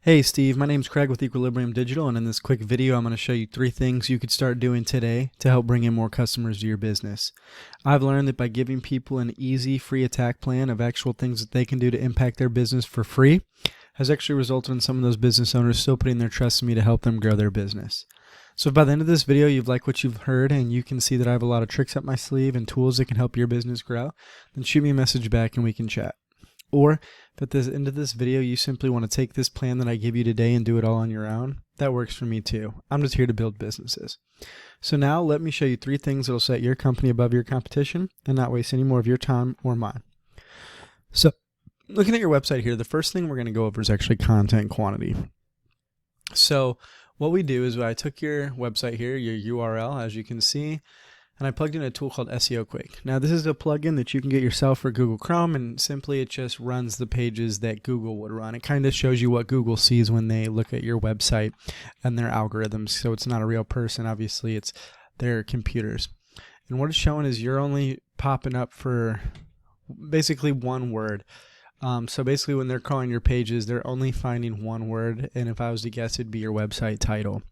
Hey Steve, my name's Craig with Equilibrium Digital, and in this quick video I'm going to show you 3 things you could start doing today to help bring in more customers to your business. I've learned that by giving people an easy free attack plan of actual things that they can do to impact their business for free has actually resulted in some of those business owners still putting their trust in me to help them grow their business. So if by the end of this video you've liked what you've heard and you can see that I have a lot of tricks up my sleeve and tools that can help your business grow, then shoot me a message back and we can chat. Or if at the end of this video you simply want to take this plan that I give you today and do it all on your own, that works for me too. I'm just here to build businesses. So now let me show you 3 things that will set your company above your competition and not waste any more of your time or mine. So looking at your website here, the first thing we're going to go over is actually content quantity. So what we do is I took your website here, your URL, as you can see, and I plugged in a tool called SEO Quick. Now this is a plugin that you can get yourself for Google Chrome, and simply it just runs the pages that Google would run. It kind of shows you what Google sees when they look at your website and their algorithms. So it's not a real person, obviously it's their computers. And what it's showing is you're only popping up for basically one word. So basically when they're crawling your pages, they're only finding one word, and if I was to guess, it'd be your website title.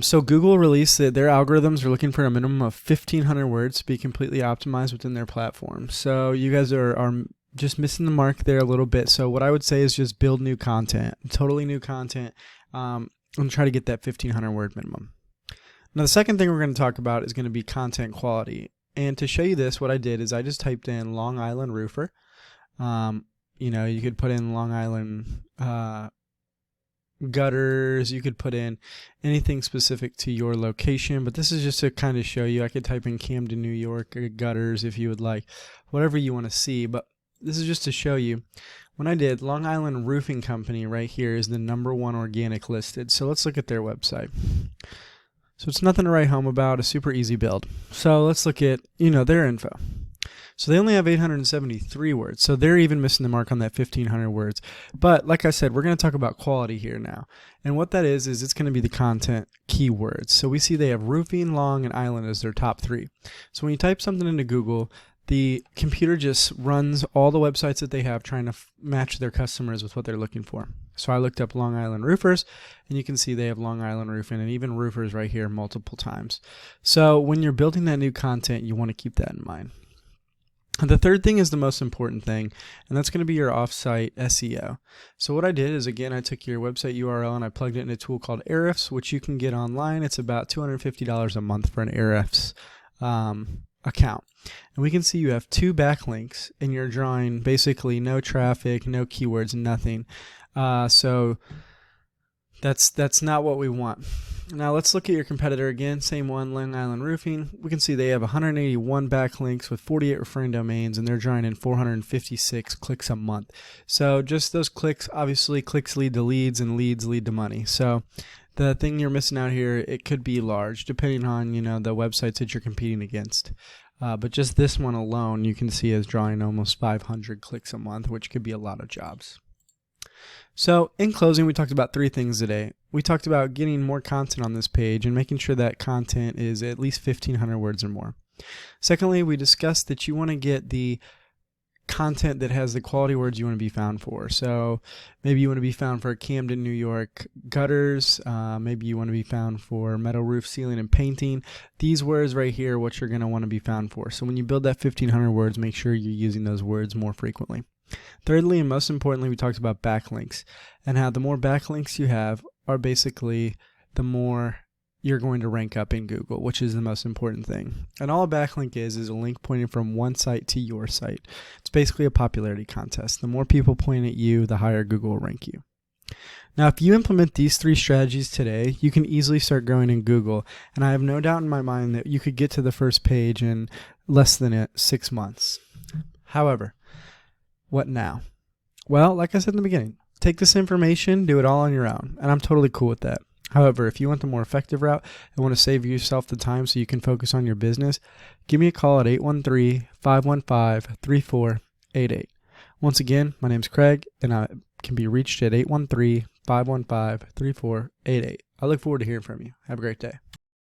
So Google released that their algorithms are looking for a minimum of 1,500 words to be completely optimized within their platform. So you guys are just missing the mark there a little bit. So what I would say is just build new content, totally new content, and try to get that 1,500 word minimum. Now the second thing we're going to talk about is going to be content quality. And to show you this, what I did is I just typed in Long Island roofer. You could put in Long Island gutters, you could put in anything specific to your location, but this is just to kind of show you. I could type in Camden, New York, or gutters if you would like, whatever you want to see, but this is just to show you. When I did, Long Island Roofing Company right here is the #1 organic listed, so let's look at their website. So it's nothing to write home about, a super easy build. So let's look at their info. So they only have 873 words, so they're even missing the mark on that 1,500 words. But like I said, we're going to talk about quality here now. And what that is it's going to be the content keywords. So we see they have roofing, long, and island as their top 3. So when you type something into Google, the computer just runs all the websites that they have trying to match their customers with what they're looking for. So I looked up Long Island roofers, and you can see they have Long Island roofing and even roofers right here multiple times. So when you're building that new content, you want to keep that in mind. And the third thing is the most important thing, and that's going to be your offsite SEO. So what I did is, again, I took your website URL and I plugged it in a tool called Ahrefs, which you can get online. It's about $250 a month for an Ahrefs account. And we can see you have 2 backlinks, and you're drawing basically no traffic, no keywords, nothing. So that's not what we want. Now let's look at your competitor again, same one, Long Island Roofing. We can see they have 181 backlinks with 48 referring domains, and they're drawing in 456 clicks a month. So just those clicks, obviously clicks lead to leads, and leads lead to money. So the thing you're missing out here, it could be large depending on the websites that you're competing against. But just this one alone, you can see is drawing almost 500 clicks a month, which could be a lot of jobs. So in closing, we talked about 3 things today. We talked about getting more content on this page and making sure that content is at least 1,500 words or more. Secondly, we discussed that you want to get the content that has the quality words you want to be found for. So maybe you want to be found for Camden, New York gutters. Maybe you want to be found for metal roof sealing and painting. These words right here are what you're going to want to be found for. So when you build that 1,500 words, make sure you're using those words more frequently. Thirdly, and most importantly, we talked about backlinks and how the more backlinks you have are basically the more you're going to rank up in Google, which is the most important thing. And all a backlink is a link pointing from one site to your site. It's basically a popularity contest. The more people point at you, the higher Google will rank you. Now, if you implement these 3 strategies today, you can easily start growing in Google. And I have no doubt in my mind that you could get to the first page in less than 6 months. However, what now? Well, like I said in the beginning, take this information, do it all on your own, and I'm totally cool with that. However, if you want the more effective route and want to save yourself the time so you can focus on your business, give me a call at 813-515-3488. Once again, my name's Craig, and I can be reached at 813-515-3488. I look forward to hearing from you. Have a great day.